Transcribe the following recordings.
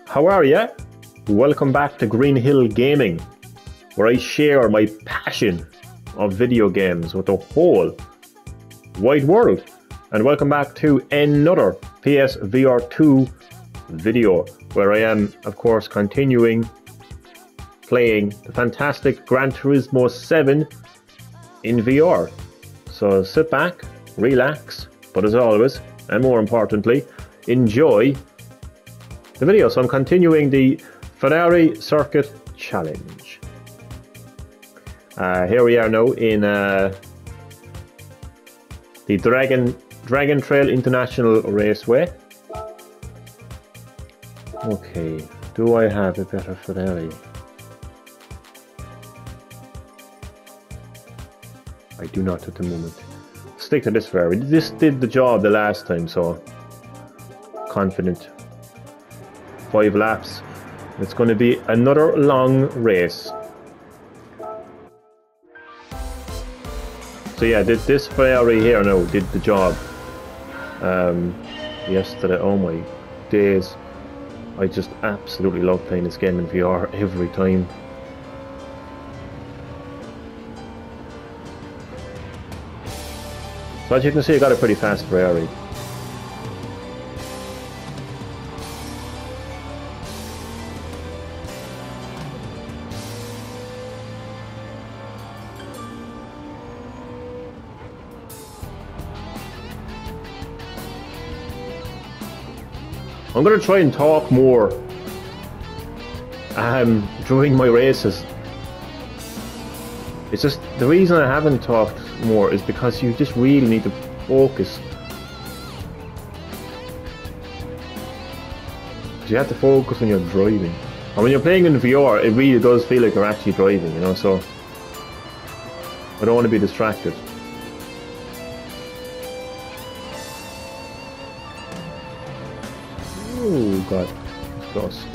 How are ya? Welcome back to Green Hill Gaming, where I share my passion of video games with the whole wide world. And welcome back to another PSVR 2 video, where I am, of course, continuing playing the fantastic Gran Turismo 7 in VR. So sit back, relax, but as always, and more importantly, enjoy the video. So I'm continuing the Ferrari Circuit Challenge. Here we are now in the Dragon Trail International Raceway. Okay, do I have a better Ferrari? I do not at the moment. Stick to this Ferrari. This did the job the last time, so confident. 5 laps. It's going to be another long race. So yeah, this Ferrari here now did the job yesterday. Oh my days. I just absolutely love playing this game in VR every time. So as you can see, I got a pretty fast Ferrari. I'm going to try and talk more during my races. It's just the reason I haven't talked more is because you just really need to focus. You have to focus when you're driving. And when you're playing in VR, it really does feel like you're actually driving, you know, so I don't want to be distracted. Oh god, it's close.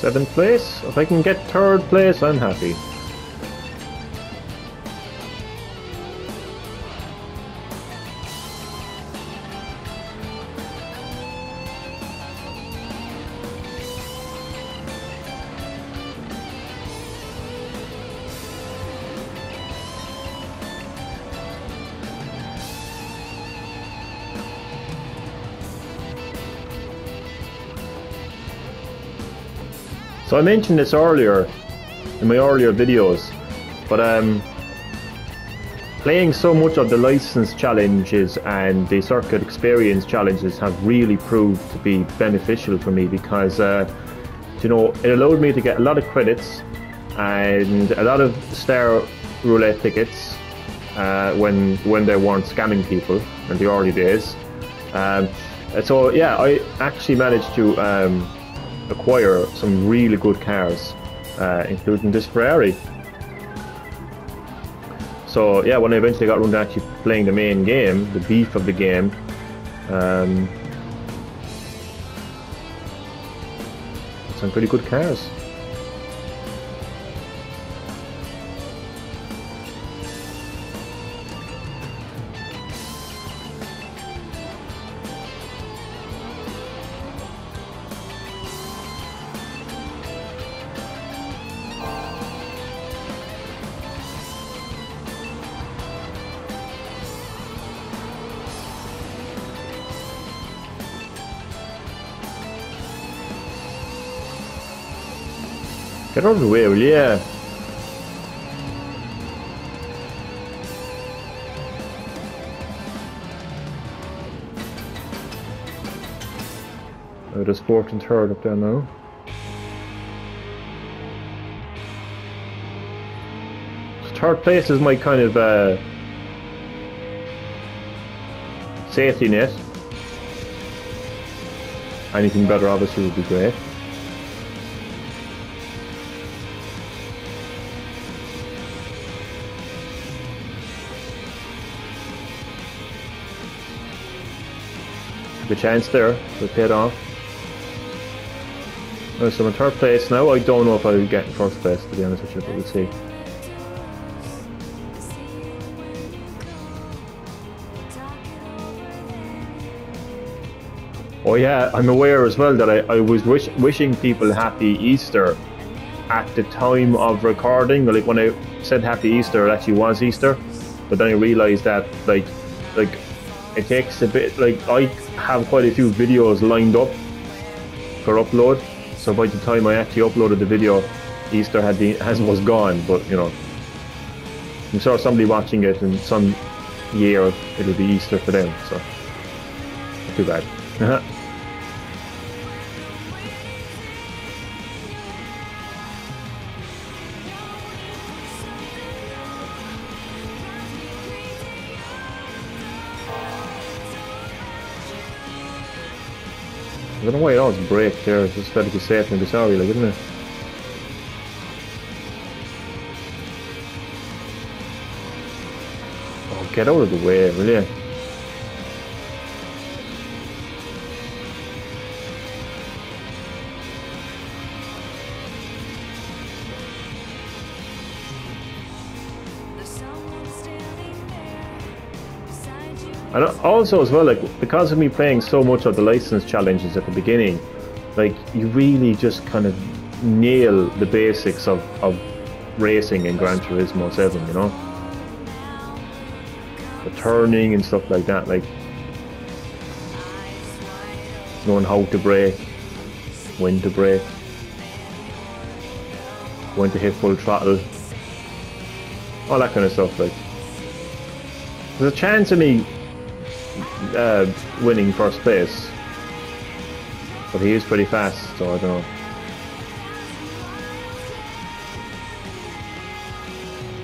Seventh place. If I can get third place, I'm happy. So I mentioned this earlier in my earlier videos, but playing so much of the license challenges and the circuit experience challenges have really proved to be beneficial for me because you know, it allowed me to get a lot of credits and a lot of star roulette tickets when they weren't scamming people in the early days. So yeah, I actually managed to acquire some really good cars, including this Ferrari. So yeah, when I eventually got around to actually playing the main game, the beef of the game, some pretty good cars. Get out of the way, will you? There's fourth and third up there now. So third place is my kind of safety net. Anything better obviously would be great. Good chance there, we paid off. So I'm in third place now. I don't know if I'll get in first place, to be honest with you, but we'll see. Oh yeah, I'm aware as well that I was wishing people happy Easter at the time of recording. Like when I said happy Easter, it actually was Easter, but then I realised that like it takes a bit. Like I have quite a few videos lined up for upload, so by the time I actually uploaded the video, Easter was gone. But you know, I'm sure somebody watching it in some year it'll be Easter for them, so not too bad. I don't know why it always breaks there. It's just better to be safe than be sorry, like, isn't it? Oh, get out of the way, will you? And also as well, like, because of me playing so much of the license challenges at the beginning, like, you really just kind of nail the basics of racing in Gran Turismo 7, you know? The turning and stuff like that, like, knowing how to brake, when to brake, when to hit full throttle, all that kind of stuff, like. There's a chance of me winning first place, but he is pretty fast, so I don't know.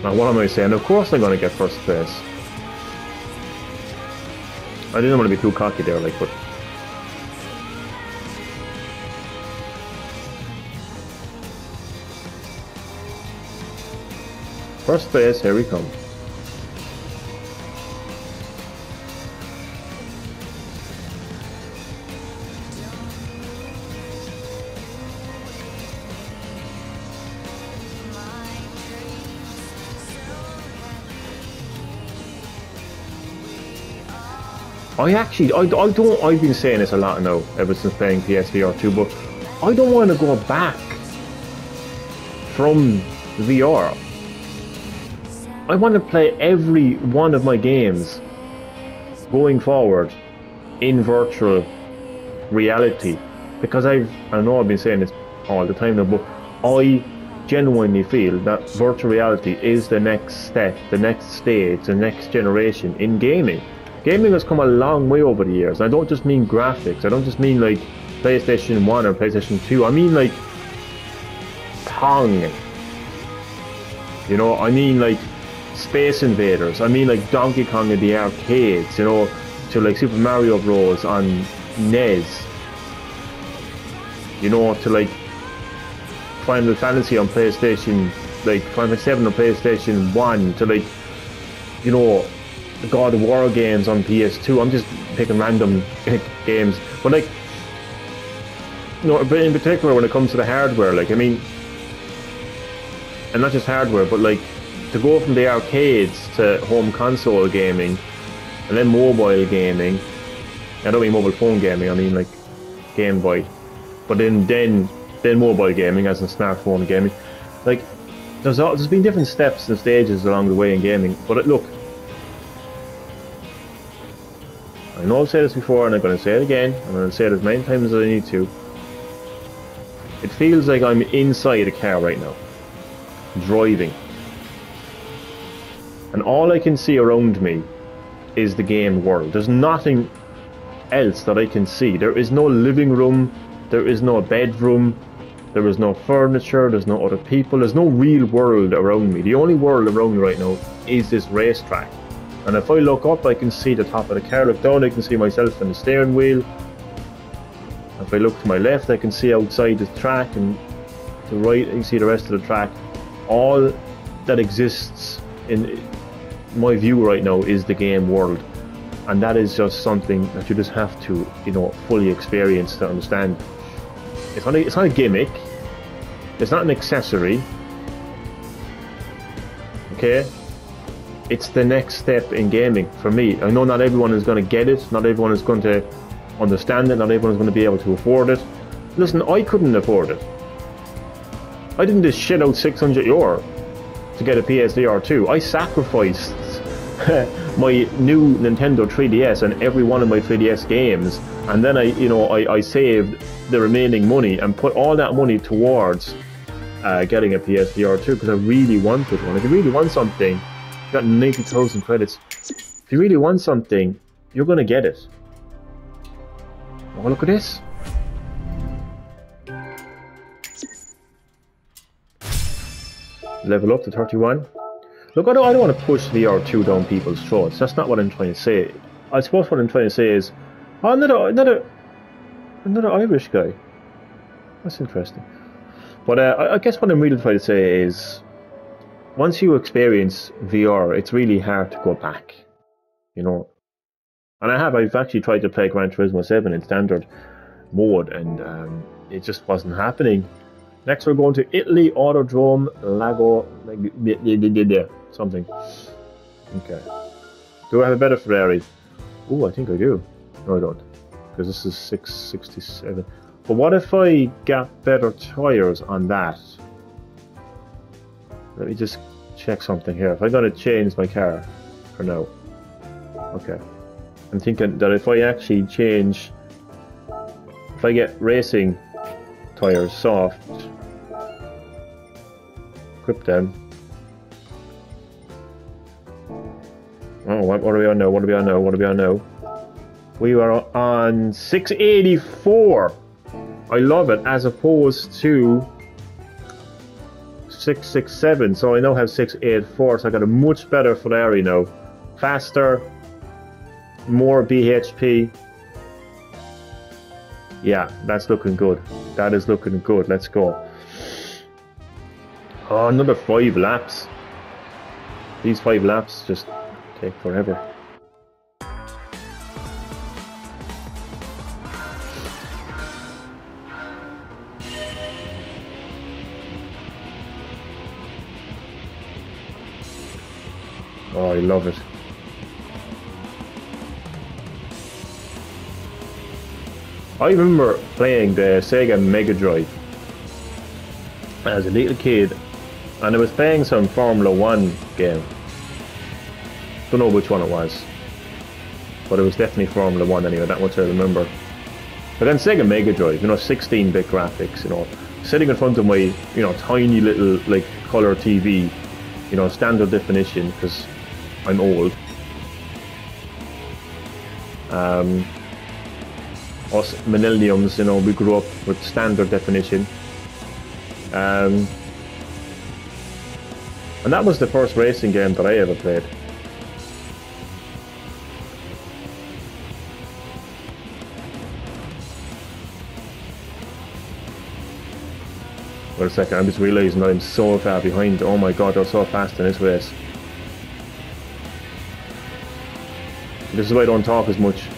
Now what am I saying? Of course I'm going to get first place. I didn't want to be too cocky there, like, but first place, here we come. I've been saying this a lot now, ever since playing PSVR 2, but I don't want to go back from VR. I want to play every one of my games going forward in virtual reality, because I know I've been saying this all the time now, but I genuinely feel that virtual reality is the next step, the next stage, the next generation in gaming. Gaming has come a long way over the years. I don't just mean graphics. I don't just mean like PlayStation 1 or PlayStation 2. I mean like Pong. You know, I mean like Space Invaders. I mean like Donkey Kong in the arcades, you know, to like Super Mario Bros. On NES. You know, to like Final Fantasy on PlayStation, like Final Fantasy 7 on PlayStation 1, to like, you know, the God of War games on PS2. I'm just picking random games, but like, you know, but in particular when it comes to the hardware, like, I mean, and not just hardware, but like to go from the arcades to home console gaming, and then mobile gaming. I don't mean mobile phone gaming. I mean like Game Boy, but then mobile gaming, as in smartphone gaming. Like, there's been different steps and stages along the way in gaming, but look. I know I've said this before and I'm going to say it again, and I'm going to say it as many times as I need to. It feels like I'm inside a car right now, driving. And all I can see around me is the game world. There's nothing else that I can see. There is no living room, there is no bedroom, there is no furniture, there's no other people, there's no real world around me. The only world around me right now is this racetrack. And if I look up, I can see the top of the car. Look down, I can see myself in the steering wheel. If If I look to my left, I can see outside the track, and to the right, I can see the rest of the track. All that exists in my view right now is the game world, and that is just something that you just have to, you know, fully experience to understand. It's not a gimmick. It's not an accessory. Okay? It's the next step in gaming for me. I know not everyone is going to get it. Not everyone is going to understand it. Not everyone is going to be able to afford it. Listen, I couldn't afford it. I didn't just shit out €600 to get a PSVR 2. I sacrificed my new Nintendo 3DS and every one of my 3DS games, and then I saved the remaining money and put all that money towards getting a PSVR 2 because I really wanted one. If you really want something, you got 90,000 credits. If you really want something, you're gonna get it. Oh, look at this. Level up to 31. Look, I don't want to push VR2 down people's throats. That's not what I'm trying to say. I suppose what I'm trying to say is, oh, another Irish guy. That's interesting. But I guess what I'm really trying to say is, once you experience VR, it's really hard to go back. You know. And I've actually tried to play Gran Turismo 7 in standard mode, and it just wasn't happening. Next we're going to Italy, Autodrome, Lago, something. Okay. Do I have a better Ferrari? Oh, I think I do. No, I don't. Because this is 667. But what if I got better tyres on that? Let me just check something here. If I'm going to change my car for now. Okay. I'm thinking that if I actually change... If I get racing tyres soft, equip them. Oh, what are we on now? What are we on now? What are we on now? We are on 684. I love it, as opposed to 667. So I now have 684. So I got a much better Ferrari now. Faster, more BHP. Yeah, that's looking good. That is looking good. Let's go. Oh, another 5 laps. These 5 laps just take forever. Oh, I love it. I remember playing the Sega Mega Drive as a little kid, and I was playing some Formula 1 game. Don't know which one it was, but it was definitely Formula 1 anyway, that much I remember. But then Sega Mega Drive, you know, 16-bit graphics, you know, sitting in front of my, you know, tiny little, like, color TV, you know, standard definition, because I'm old. Us millenniums, you know, we grew up with standard definition. And that was the first racing game that I ever played. Wait a second, I'm just realising that I'm so far behind. Oh my god, they're so fast in this race. This is why I don't talk as much.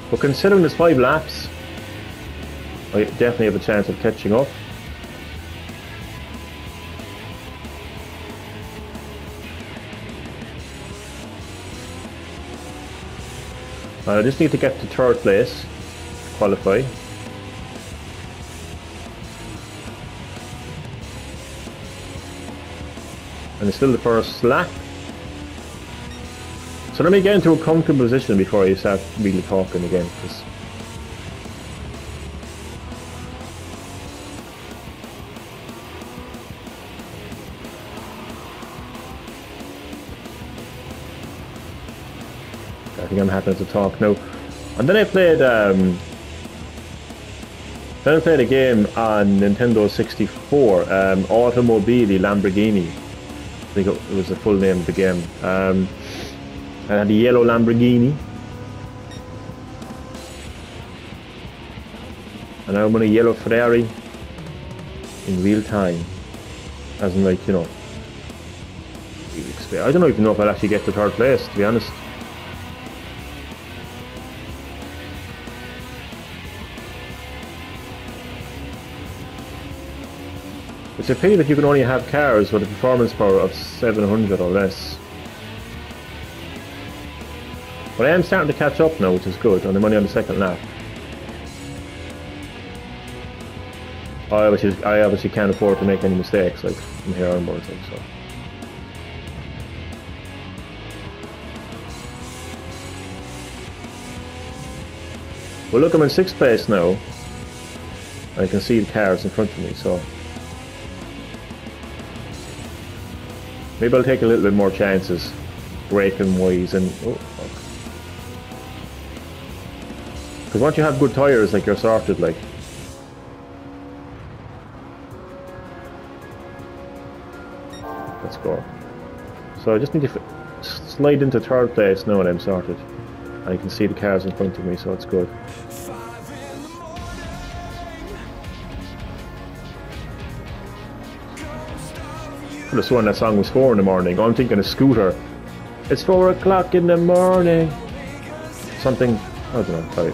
But considering there's 5 laps, I definitely have a chance of catching up. I just need to get to 3rd place, qualify. And it's still the first lap. So let me get into a comfortable position before I start really talking again. I think I'm happy to talk now. And then I played a game on Nintendo 64, Automobili Lamborghini. I think it was the full name of the game. I had a yellow Lamborghini. And I'm on a yellow Ferrari in real time. As in, like, you know, I don't even know if I'll actually get to third place, to be honest. It's a pity that you can only have cars with a performance power of 700 or less. But I am starting to catch up now, which is good, and I'm only on the second lap. I obviously can't afford to make any mistakes, like, from here onwards, like, so. Well, look, I'm in 6th place now. I can see the cars in front of me, so maybe I'll take a little bit more chances, braking wise, and oh fuck. Because once you have good tyres, like, you're sorted, like. Let's go. So I just need to slide into 3rd place now, and I'm sorted. I can see the cars in front of me, so it's good. I could have sworn that song was 4 in the morning. Oh, I'm thinking a Scooter. It's 4 o'clock in the morning. Something, I don't know, sorry.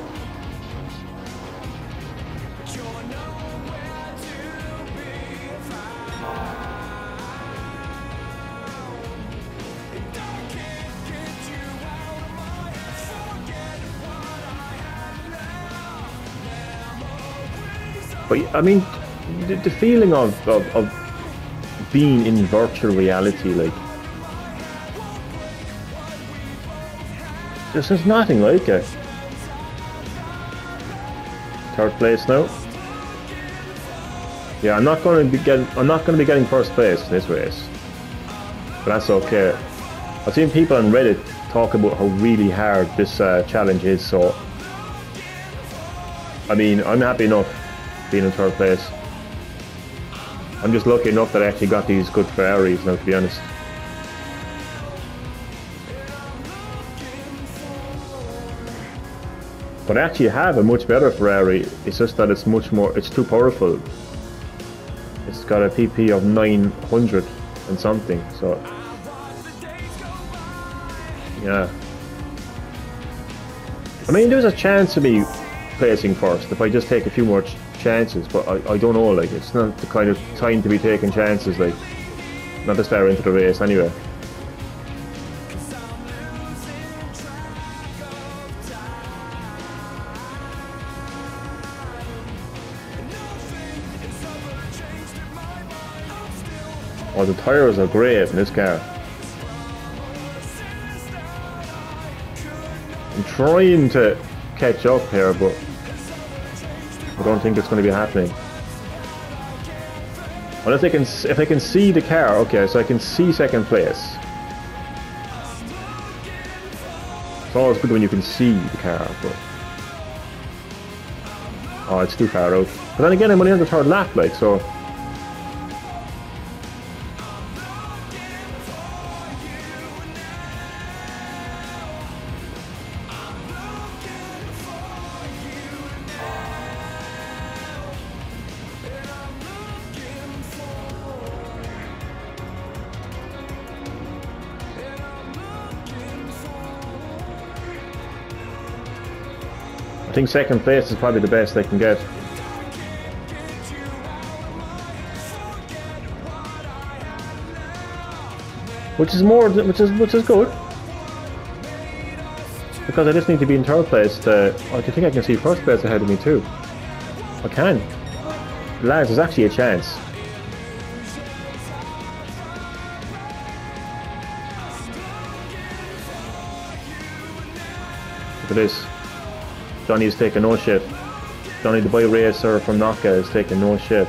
But I mean, the feeling of being in virtual reality, like, there's nothing like it. 3rd place now. Yeah, I'm not going to be getting 1st place in this race, but that's okay. I've seen people on Reddit talk about how really hard this challenge is, so I mean, I'm happy enough being in 3rd place. I'm just lucky enough that I actually got these good Ferraris now, to be honest. But I actually have a much better Ferrari. It's just that it's much more, it's too powerful. It's got a PP of 900 and something, so yeah. I mean, there's a chance of me placing first if I just take a few more chances, but I don't know, like, it's not the kind of time to be taking chances, like, not this far into the race anyway. Oh, the tyres are great in this car. I'm trying to catch up here, but I don't think it's going to be happening. Unless if I can see the car, okay, so I can see 2nd place. It's always good when you can see the car, but oh, it's too far out. But then again, I'm only on the 3rd lap, like, so I think 2nd place is probably the best they can get. Which is good. Because I just need to be in 3rd place to, I think I can see 1st place ahead of me too. I can. Lads, there's actually a chance. Look at this. Johnny's taking no shit. Johnny the boy racer from Naka is taking no shit.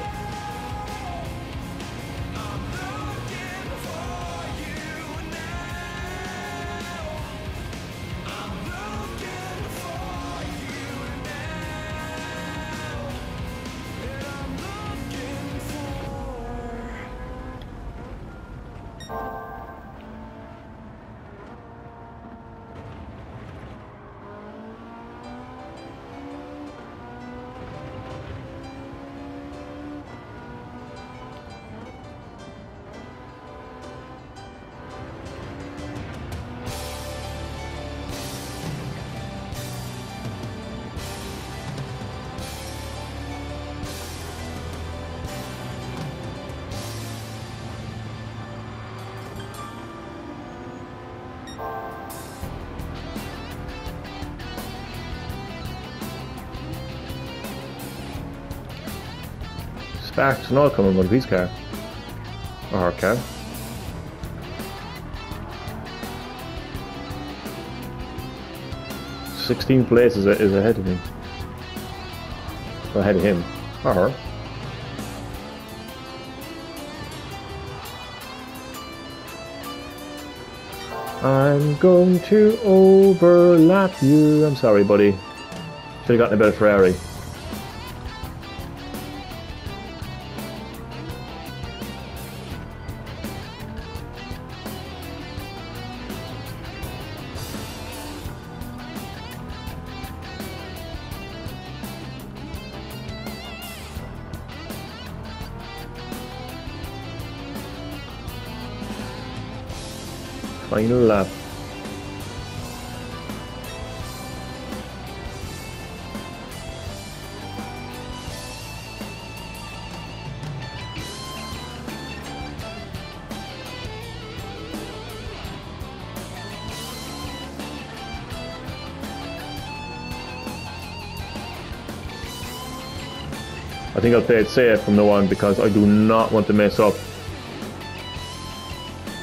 Sparks and all coming out of his car. Or her car. "16 places is ahead of me. Or ahead of him. Or her. I'm going to overlap you. I'm sorry, buddy. Should have gotten a better Ferrari. Final lap. I think I'll play it safe from now on because I do not want to mess up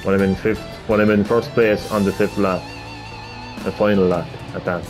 when I'm in first place on the 5th lap, the final lap at that.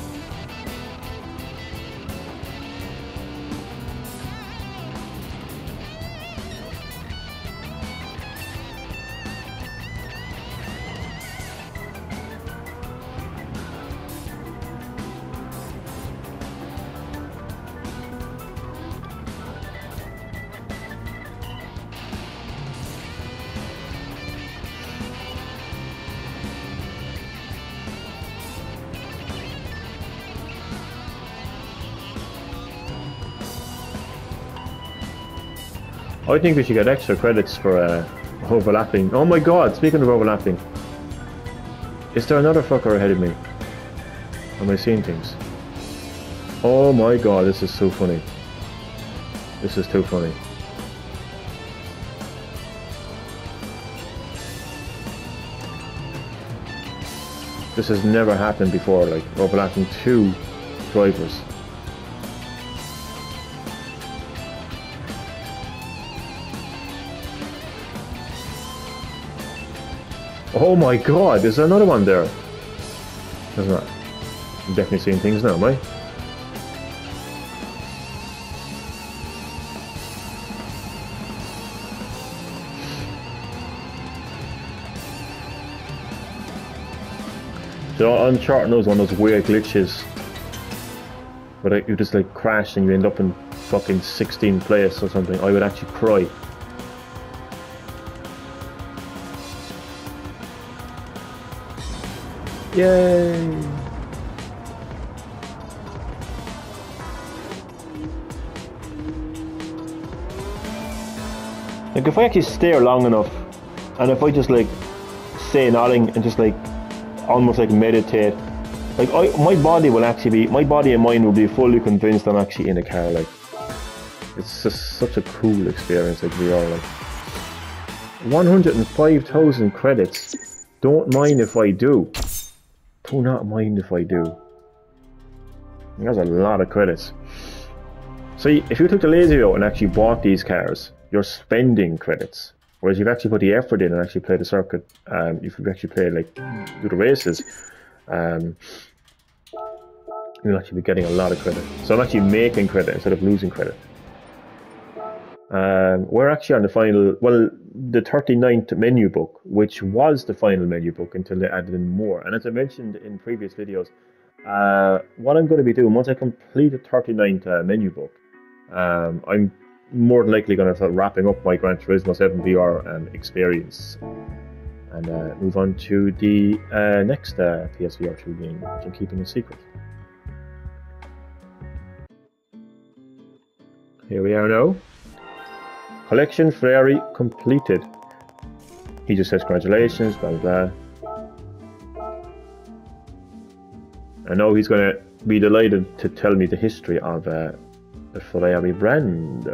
I think we should get extra credits for overlapping. Oh my god, speaking of overlapping. Is there another fucker ahead of me? Am I seeing things? Oh my god, this is so funny. This is too funny. This has never happened before, like overlapping 2 drivers. Oh my god, there's another one there. There's not. I'm definitely seeing things now, am I? So Uncharted knows one of those weird glitches where you just like crash and you end up in fucking 16th place or something. I would actually cry. Yay! Like if I actually stare long enough, and if I just like say nothing and just like almost like meditate, like my body will actually be, my body and mind will be fully convinced I'm actually in a car. Like it's just such a cool experience. Like we are like 105,000 credits. Don't mind if I do. Do not mind if I do. That's a lot of credits. So if you took the lazy route and actually bought these cars, you're spending credits. Whereas you've actually put the effort in and actually played the circuit, if you've actually played like do the races, you'll actually be getting a lot of credit. So I'm actually making credit instead of losing credit. We're actually on the final, well, the 39th menu book, which was the final menu book until they added in more. And as I mentioned in previous videos, what I'm going to be doing once I complete the 39th menu book, I'm more than likely going to start wrapping up my Gran Turismo 7 VR experience and move on to the next PSVR 2 game, which I'm keeping a secret. Here we are now. Collection Ferrari completed. He just says congratulations, blah blah blah. I know he's going to be delighted to tell me the history of the Ferrari brand.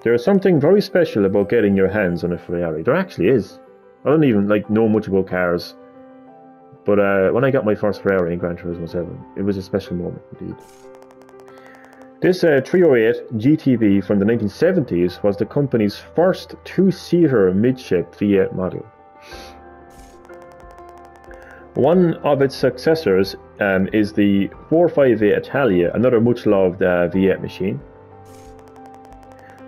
There is something very special about getting your hands on a Ferrari. There actually is. I don't even know much about cars, but when I got my first Ferrari in Gran Turismo 7, it was a special moment indeed. This 308 GTV from the 1970s was the company's first two-seater midship V8 model. One of its successors is the 458 Italia, another much-loved V8 machine.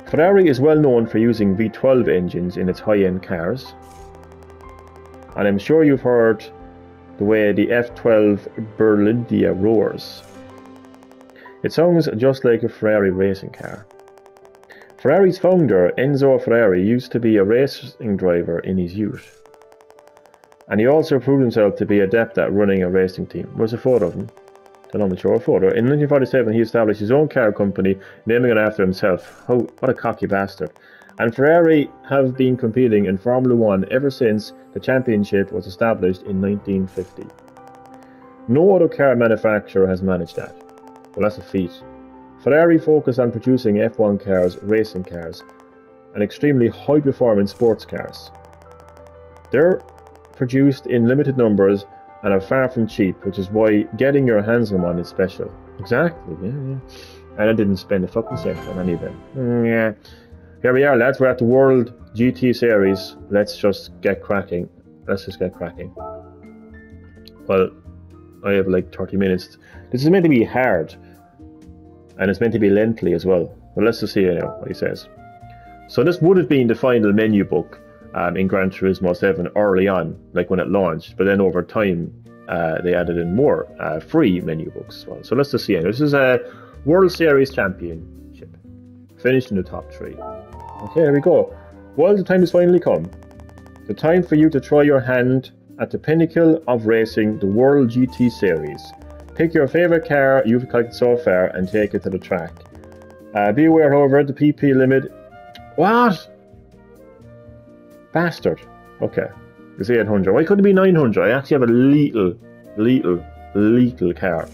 Ferrari is well known for using V12 engines in its high-end cars. And I'm sure you've heard the way the F12 Berlindia roars. It sounds just like a Ferrari racing car. Ferrari's founder, Enzo Ferrari, used to be a racing driver in his youth. And he also proved himself to be adept at running a racing team. Where's a photo of him? An amateur photo. In 1947, he established his own car company, naming it after himself. Oh, what a cocky bastard. And Ferrari have been competing in Formula 1 ever since the championship was established in 1950. No other car manufacturer has managed that. Well, that's a feat. Ferrari focus on producing F1 cars, racing cars, and extremely high-performance sports cars. They're produced in limited numbers and are far from cheap, which is why getting your hands on one is special. Exactly, yeah. And I didn't spend a fucking cent on any of them. Yeah. Here we are, lads. We're at the World GT Series. Let's just get cracking. Well, I have like 30 minutes. This is meant to be hard. And it's meant to be lengthy as well. But let's just see what he says. So this would have been the final menu book in Gran Turismo 7 early on, like when it launched. But then over time, they added in more free menu books as well. So let's just see. This is a World Series Championship. Finished in the top 3. Okay, here we go. Well, the time has finally come. The time for you to try your hand at the pinnacle of racing, the World GT Series. Pick your favourite car you've collected so far and take it to the track. Be aware, however, the PP limit... What? Bastard. Okay. It's 800. Why couldn't it be 900? I actually have a little car.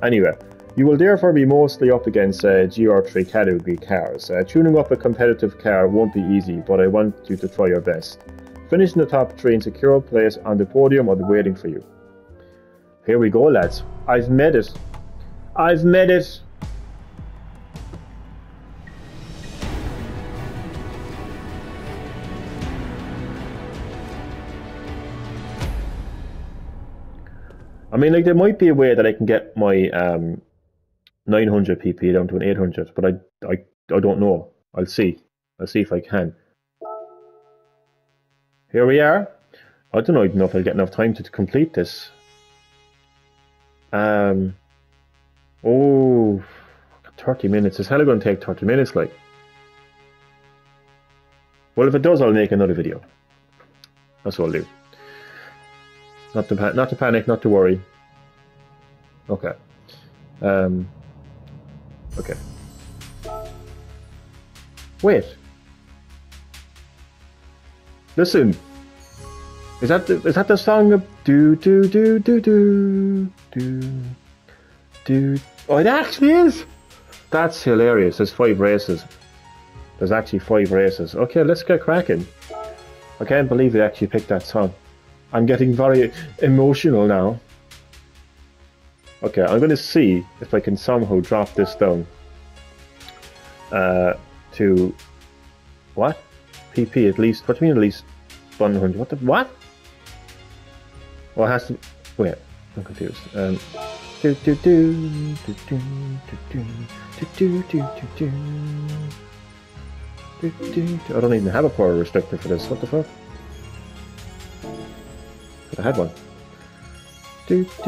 Anyway, you will therefore be mostly up against GR3 category cars. Tuning up a competitive car won't be easy, but I want you to try your best. Finish in the top 3 and secure a place on the podium. I'll be waiting for you. Here we go, lads. I've made it. I've made it. I mean, like, there might be a way that I can get my 900 pp down to an 800, but I don't know. I'll see. I'll see if I can. Here we are. I don't know if I'll get enough time to complete this. Oh, 30 minutes. It's hella going to take 30 minutes, like. Well, if it does, I'll make another video. That's what I'll do. Not to panic, not to worry. Okay. Okay. Wait. Listen. Is that the song of do do do do do do do? Oh, it actually is. That's hilarious. There's 5 races. There's actually 5 races. Okay, let's get cracking. I can't believe they actually picked that song. I'm getting very emotional now. Okay, I'm going to see if I can somehow drop this down to what? PP at least. What do you mean at least 100? What the what? Well, it has to. Wait, I'm confused. I don't even have a power restrictor for this. What the fuck? I had one. It's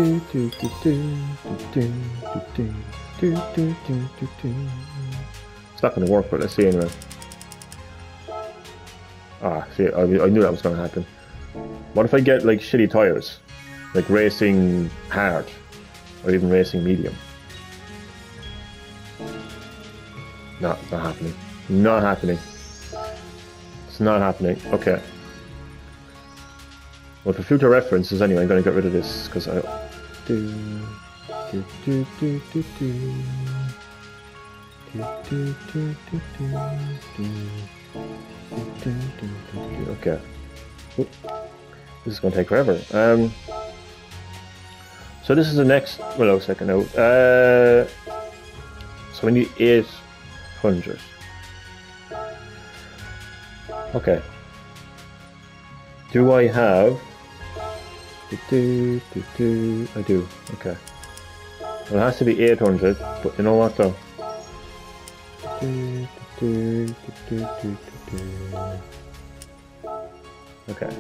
not going to work, but let's see anyway. Ah, see, I knew that was going to happen. What if I get like shitty tires, like racing hard, or even racing medium? No, not happening. Not happening. It's not happening. Okay. Well, for future references, anyway, I'm going to get rid of this because I. Okay. Oop. This is going to take forever. So this is the next. Well, a second now. So So we need 800. Okay. Do I have... I do. Okay. Well, it has to be 800, but you know what though? Okay.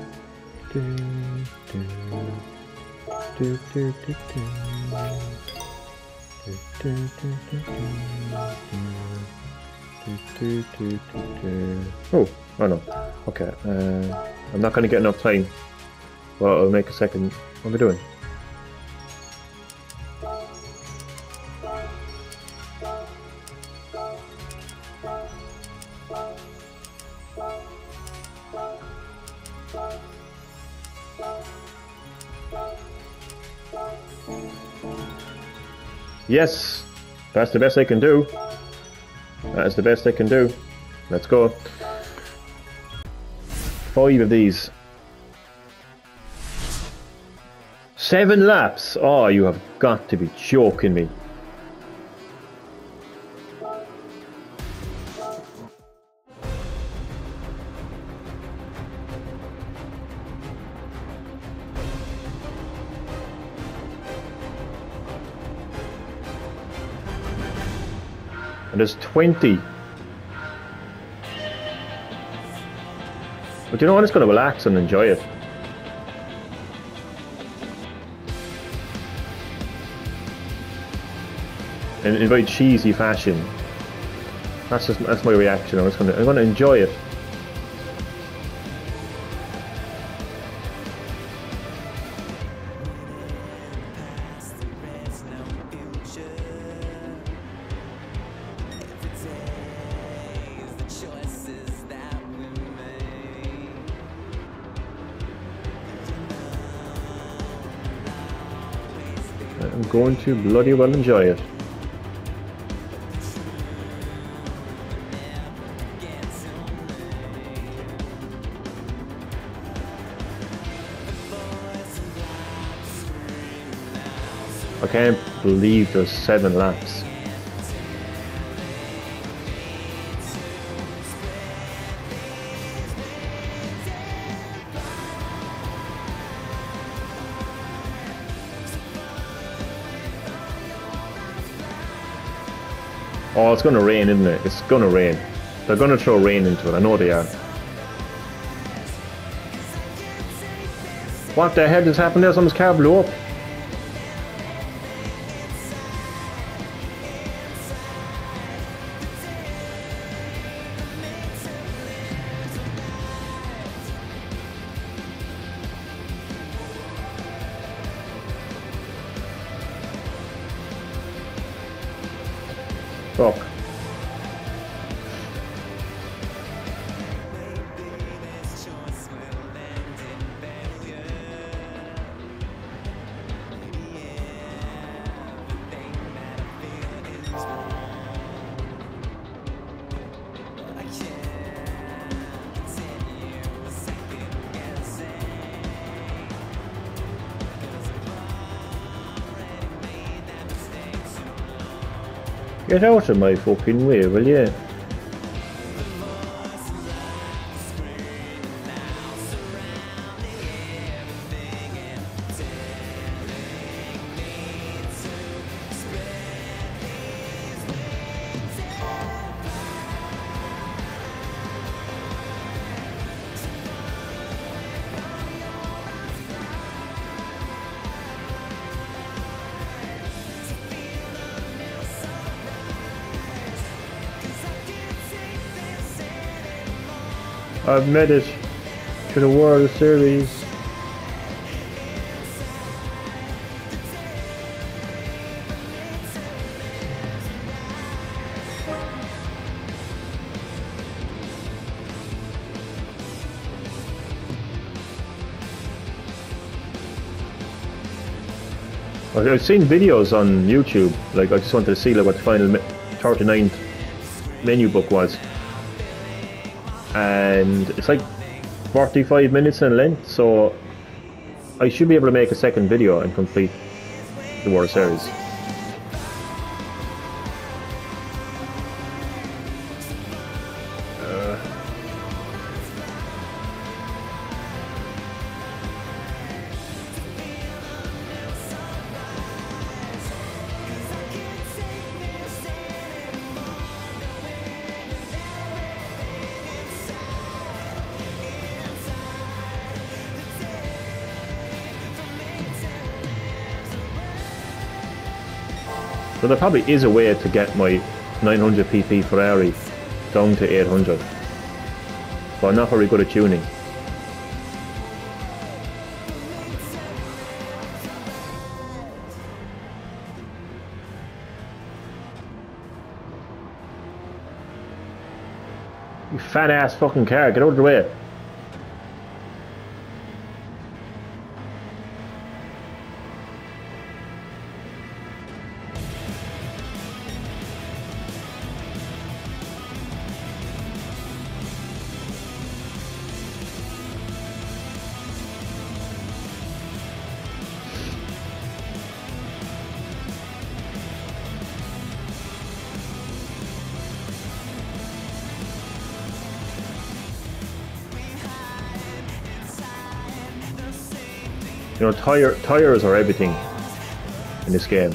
Oh no. Okay. I'm not going to get enough time. Well, I'll make a second. What am I doing? Yes, that's the best I can do. That is the best I can do. Let's go. 5 of these. 7 laps. Oh, you have got to be joking me. And there's 20. But you know what? I'm just going to relax and enjoy it. In very cheesy fashion. That's my reaction. I'm going to enjoy it. I'm going to bloody well enjoy it. I can't believe there's 7 laps. Oh, it's gonna rain, isn't it? It's gonna rain. They're gonna throw rain into it, I know they are. What the hell just happened there? Someone's car blew up. Fuck. Get out of my fucking way, will you? I've made it to the World Series. I've seen videos on YouTube, like I just wanted to see like what the final 39th menu book was. And it's like 45 minutes in length, so I should be able to make a second video and complete the World Series. So there probably is a way to get my 900 pp Ferrari down to 800. But I'm not very good at tuning. You fat ass fucking car, get out of the way. You know, tires are everything in this game.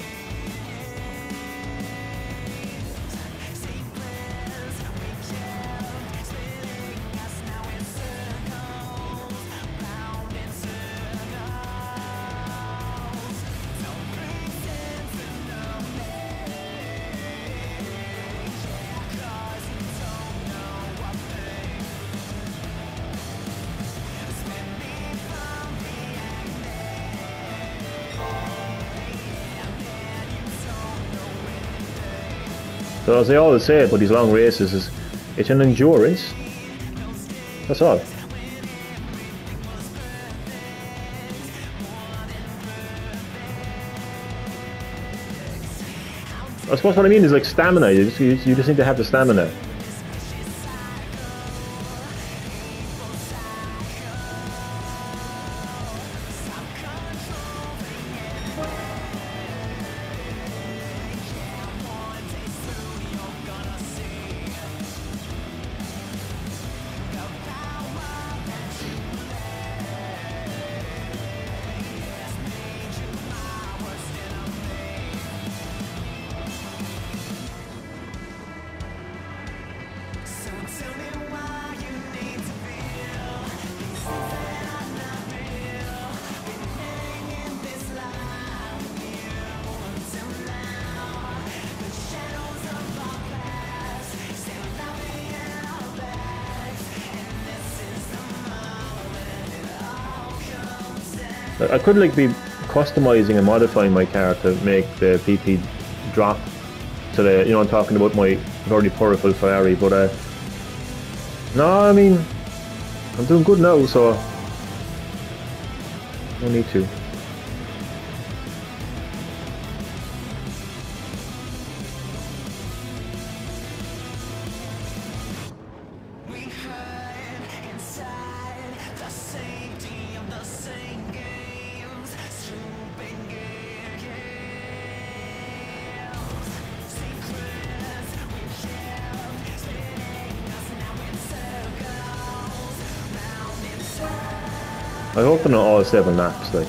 So as I always say about these long races, is it's an endurance. That's all. I suppose what I mean is like stamina. You just need to have the stamina. I could like be customizing and modifying my car to make the PP drop to the, you know, I'm talking about my very powerful Ferrari, but no, I mean, I'm doing good now, so no need to. I hope they're not all 7 laps, like.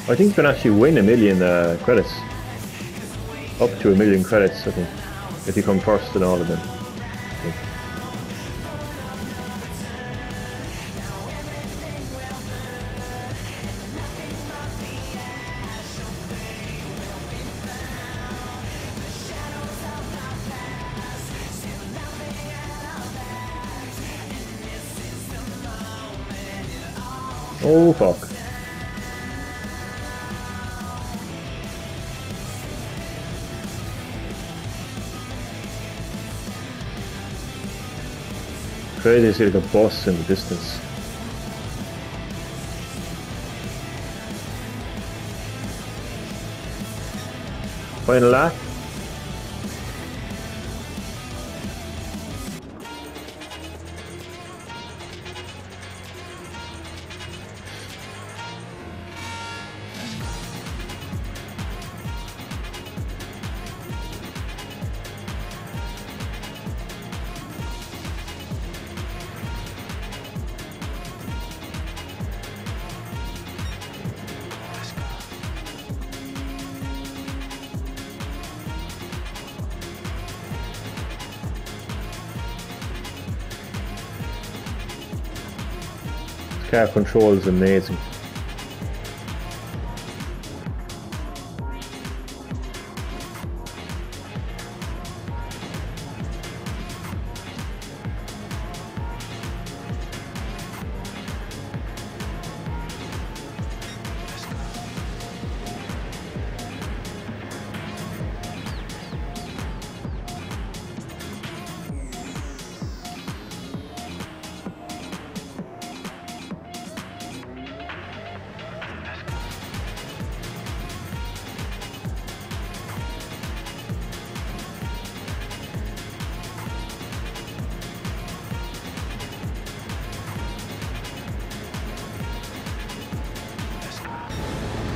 I think you can actually win 1 million credits. Up to 1 million credits, I think. If you come first in all of them. Oh fuck. Crazy to see like a bus in the distance. Final lap. car control is amazing.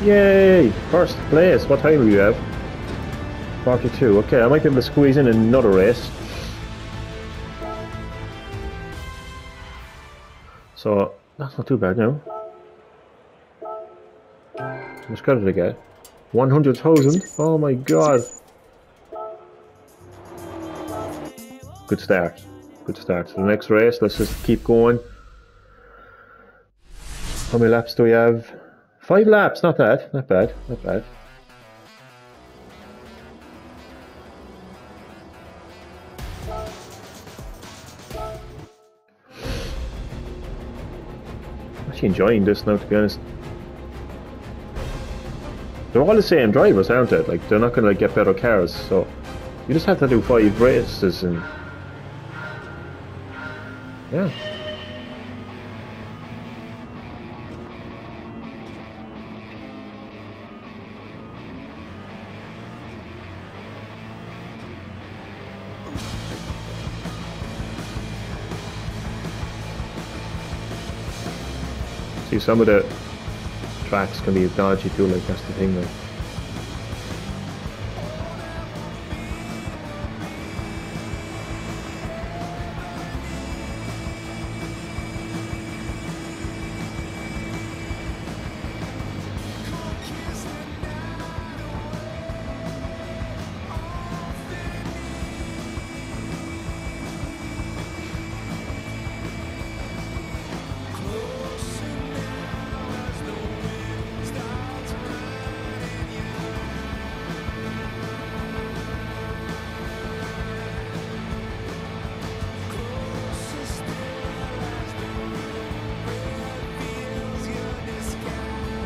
Yay! First place. What time do you have? 42. Okay, I might be able to squeeze in another race. So, that's not too bad now. How much credit did I get? 100,000? Oh my god. Good start. Good start. So the next race, let's just keep going. How many laps do we have? 5 laps, not bad, not bad, not bad. I'm actually enjoying this now, to be honest. They're all the same drivers, aren't they? Like, they're not going to get better cars, so you just have to do 5 races and yeah. See, some of the tracks can be dodgy too, like that's the thing, like.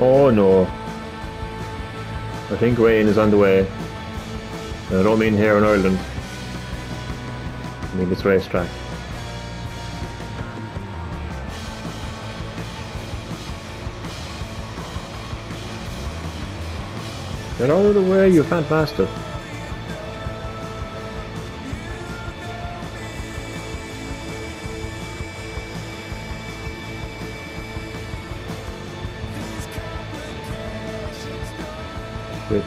Oh no. I think rain is on the way. And I don't mean here in Ireland. I mean this racetrack. Get out of the way, you fat bastard. Good.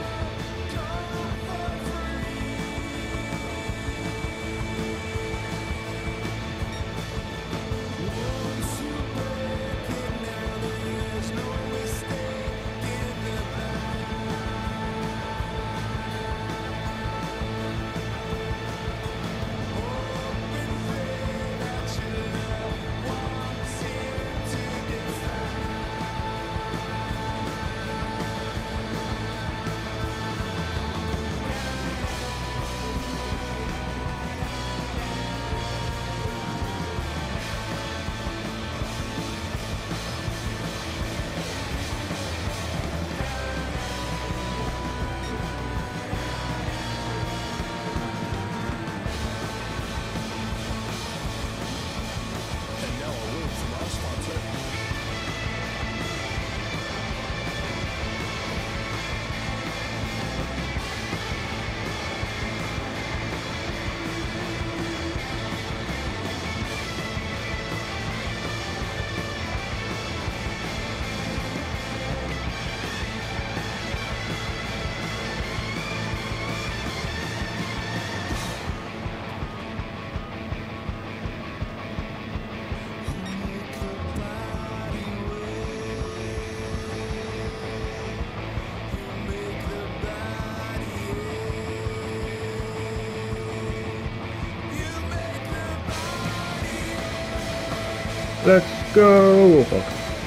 Let's go! Oh, fuck.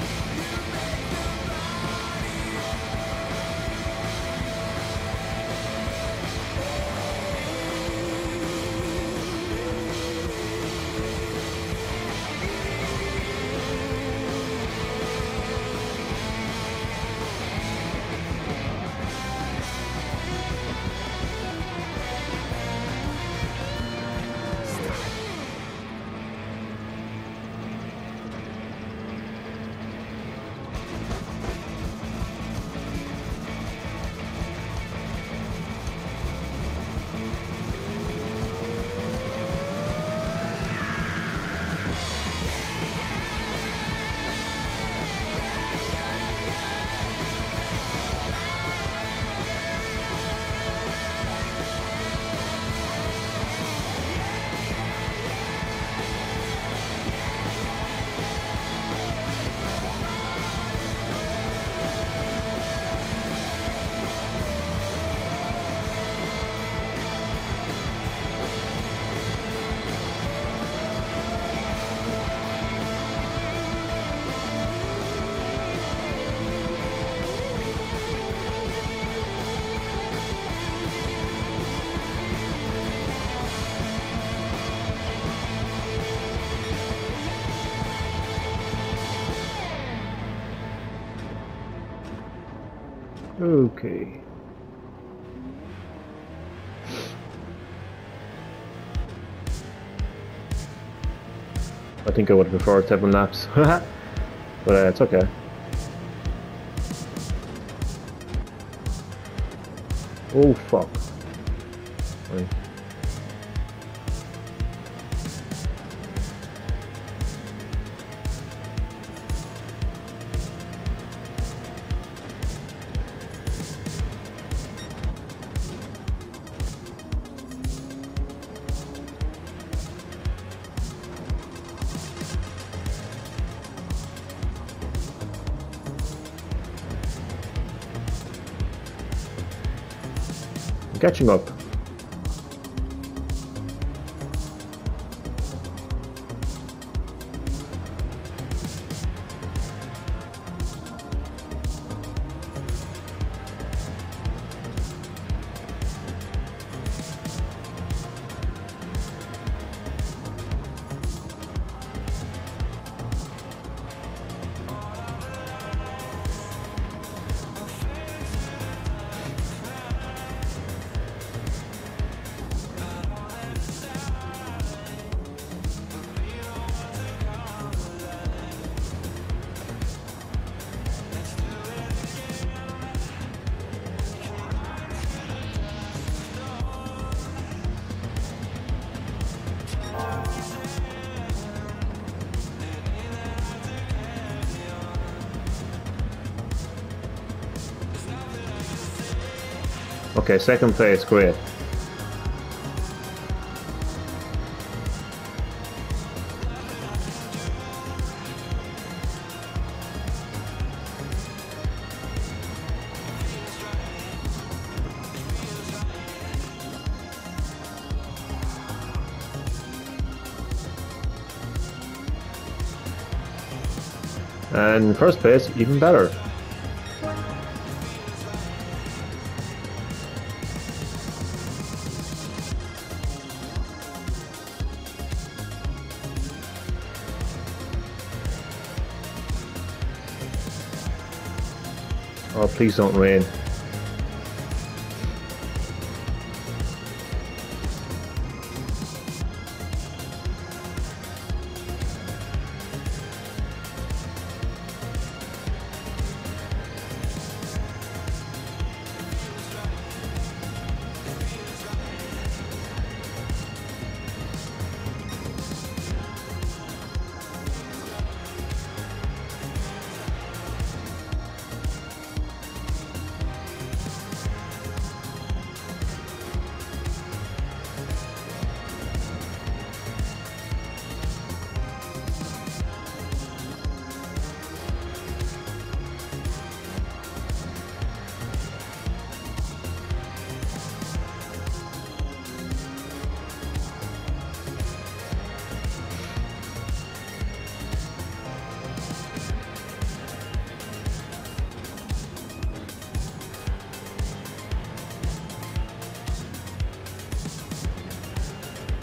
Okay. I think I would prefer 7 laps. But it's okay. Oh fuck. Right. I'm catching up. Okay, second place, great. And first place, even better. Oh, please don't rain.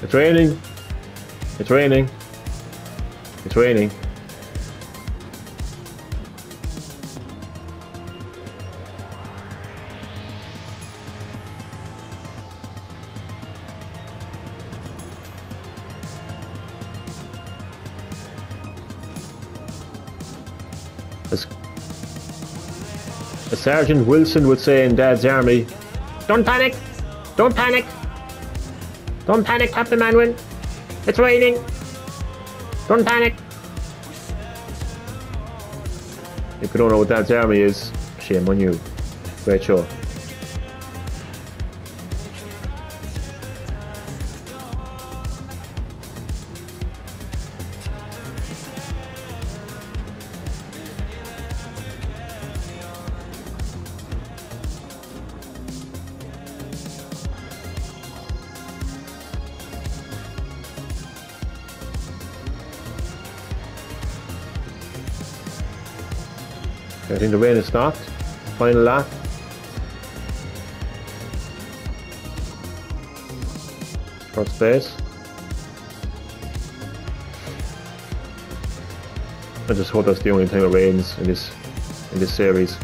It's raining. It's raining. It's raining. As Sergeant Wilson would say in Dad's Army, don't panic! Don't panic! Don't panic, Captain Manwin! It's raining! Don't panic! If you don't know what Dad's Army is, shame on you. Great show. I think the rain has stopped. Final lap. First place. I just hope that's the only time it rains in this series.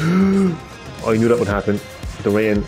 I knew that would happen. The rain.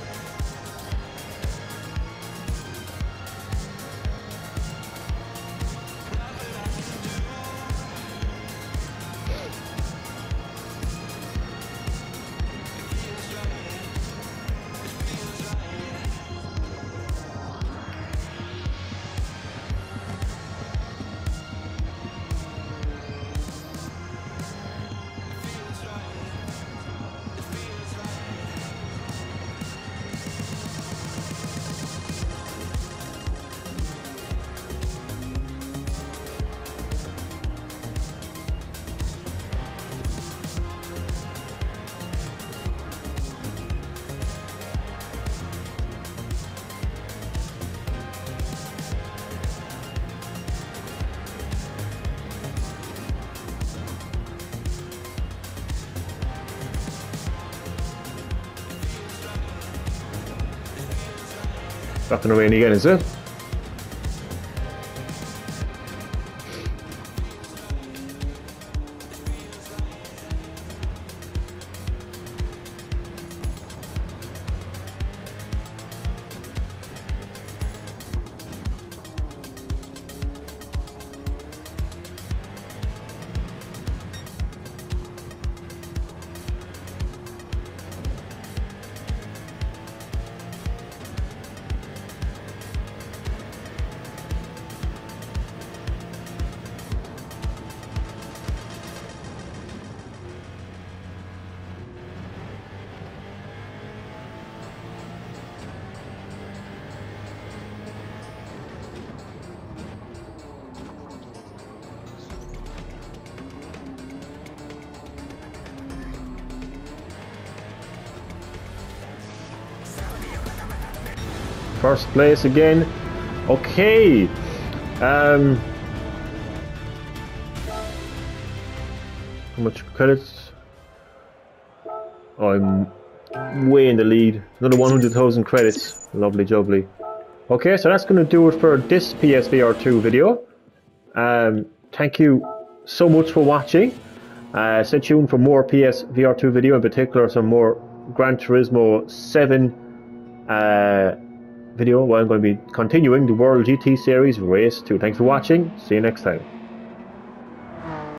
Not gonna rain again, is it? First place again. Okay. How much credits? Oh, I'm way in the lead. Another 100,000 credits. Lovely jubbly. Okay, so that's going to do it for this PSVR 2 video. Thank you so much for watching. Stay tuned for more PSVR 2 video, in particular some more Gran Turismo 7 video where I'm going to be continuing the World GT Series Race 2. Thanks for watching. See you next time.